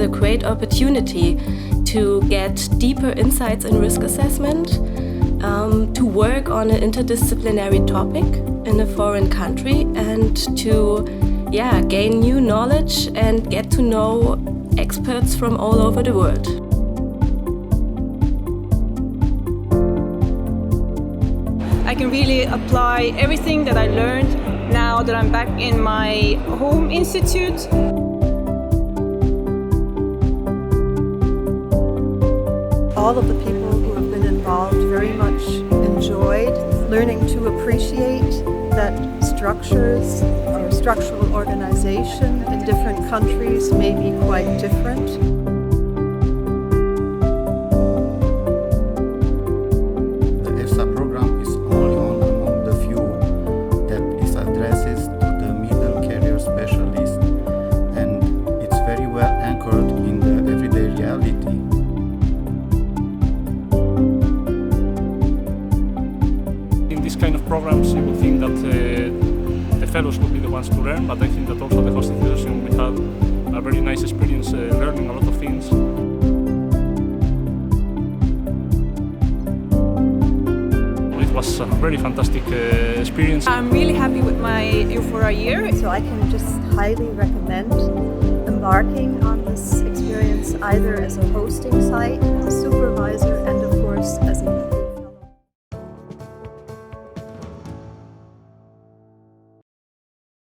a great opportunity to get deeper insights in risk assessment, to work on an interdisciplinary topic in a foreign country, and to gain new knowledge and get to know experts from all over the world. I can really apply everything that I learned now that I'm back in my home institute. All of the people who have been involved very much enjoyed learning to appreciate that structures or structural organization in different countries may be quite different. The EFTA program is only one among the few that is addresses to the middle career specialist, and it's very well anchored in the everyday reality. In this kind of programs, you would think that the fellows would be the ones to learn, but I think that also the host institution we had a very nice experience learning a lot of things. It was a very fantastic experience. I'm really happy with my EU-FORA year. So I can just highly recommend embarking on this experience either as a hosting site, as a